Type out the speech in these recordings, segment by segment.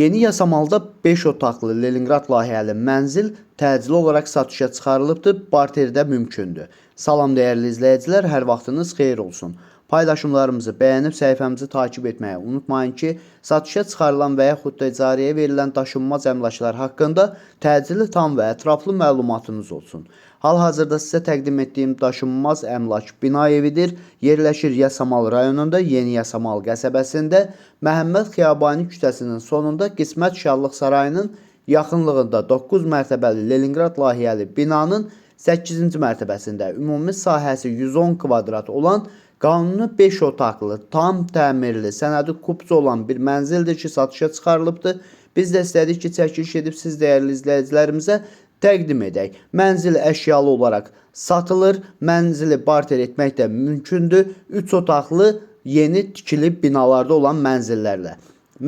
Yeni yasamalda 5 otaqlı Leningrad layihəli mənzil təcili olaraq satışa çıxarılıbdır, barterdə mümkündür. Salam dəyərli izləyicilər, hər vaxtınız xeyir olsun. Paylaşımlarımızı bəyənib səhifəmizi takib etməyi unutmayın ki, satışa çıxarılan və yaxud da icarəyə verilən daşınmaz əmlaklar haqqında təcili, tam və ətraflı məlumatınız olsun. Hal-hazırda sizə təqdim etdiyim daşınmaz əmlak bina evidir. Yerləşir Yasamal rayonunda, Yeni Yasamal qəsəbəsində, Məhəmməd Xiyabani küçəsinin sonunda Qismət Şallıq sarayının yaxınlığında 9 mərtəbəli Leningrad layihəli binanın 8-ci mərtəbəsində ümumi sahəsi 110 kvadrat olan qanuni 5 otaqlı, tam təmirli, sənədi kupçu olan bir mənzildir ki, satışa çıxarılıbdır. Biz də istədik ki, çəkiliş edib siz dəyərli izləyicilərimizə təqdim edək. Mənzil əşyalı olaraq satılır, mənzili barter etmək də mümkündür. 3 otaqlı, yeni tikili binalarda olan mənzillərlə.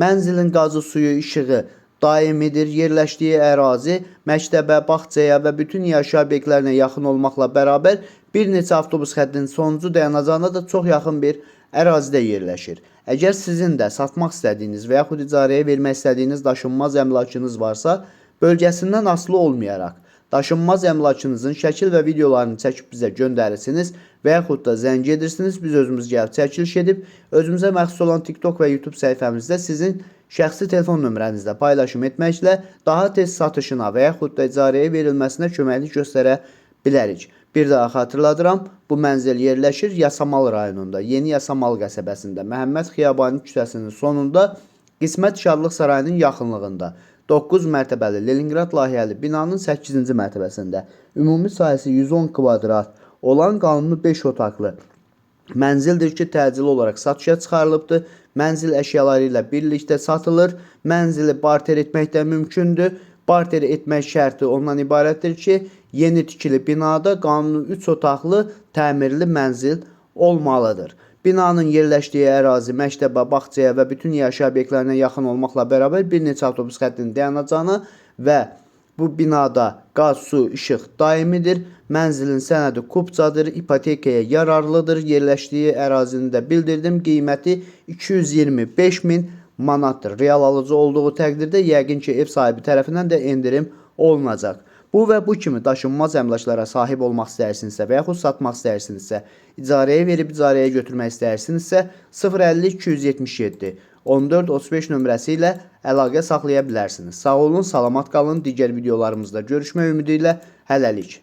Mənzilin qazı, suyu, işığı daimidir. Yerləşdiyi ərazi məktəbə, bağçaya və bütün yaşayış obyektlərinə yaxın olmaqla bərabər bir neçə avtobus xəttinin sonuncu dayanacağına da çox yaxın bir ərazidə yerləşir. Əgər sizin də satmaq istədiyiniz və yaxud icarəyə vermək istədiyiniz daşınmaz əmlakınız varsa, bölgəsindən asılı olmayaraq daşınmaz əmlakınızın şəkil və videolarını çəkib bizə göndərirsiniz və yaxud da zəng edirsiniz. Biz özümüz gəlib çəkiliş edib, özümüzə məxsus olan TikTok və YouTube səhifəmizdə sizin şəxsi telefon nömrənizlə paylaşım etməklə daha tez satışına və yaxud da icarəyə verilməsinə köməklik göstərə bilərik. Bir daha xatırladıram, bu mənzil yerləşir Yasamal rayonunda, Yeni Yasamal qəsəbəsində, Məhəmməd Xiyabani küçəsinin sonunda, Qismət Şallıq sarayının yaxınlığında. 9 mərtəbəli Leningrad layihəli binanın 8-ci mərtəbəsində ümumi sahəsi 110 kvadrat olan qanuni 5 otaqlı mənzildir ki, təcili olaraq satışa çıxarılıbdır. Mənzil əşyaları ilə birlikdə satılır. Mənzili barter etmək də mümkündür. Barter etmək şərti ondan ibarətdir ki, yeni tikili binada qanuni 3 otaqlı təmirli mənzil olmalıdır. Binanın yerləşdiyi ərazi məktəbə, bağçaya və bütün yaşayış obyektlərinə yaxın olmaqla bərabər bir neçə avtobus xəttinin dayanacağına və bu binada qaz, su, işıq daimidir. Mənzilin sənədi kupçadır, ipotekaya yararlıdır. Yerləşdiyi ərazini də bildirdim. Qiyməti 225.000 manatdır. Real alıcı olduğu təqdirdə yəqin ki, ev sahibi tərəfindən də endirim olunacaq. Bu və bu kimi daşınmaz əmlaklara sahib olmaq istəyirsinizsə və yaxud satmaq istəyirsinizsə, icarəyə verib icarəyə götürmək istəyirsinizsə 050 277 14 35 nömrəsi ilə əlaqə saxlaya bilərsiniz. Sağ olun, salamat qalın. Digər videolarımızda görüşmək ümidi ilə hələlik.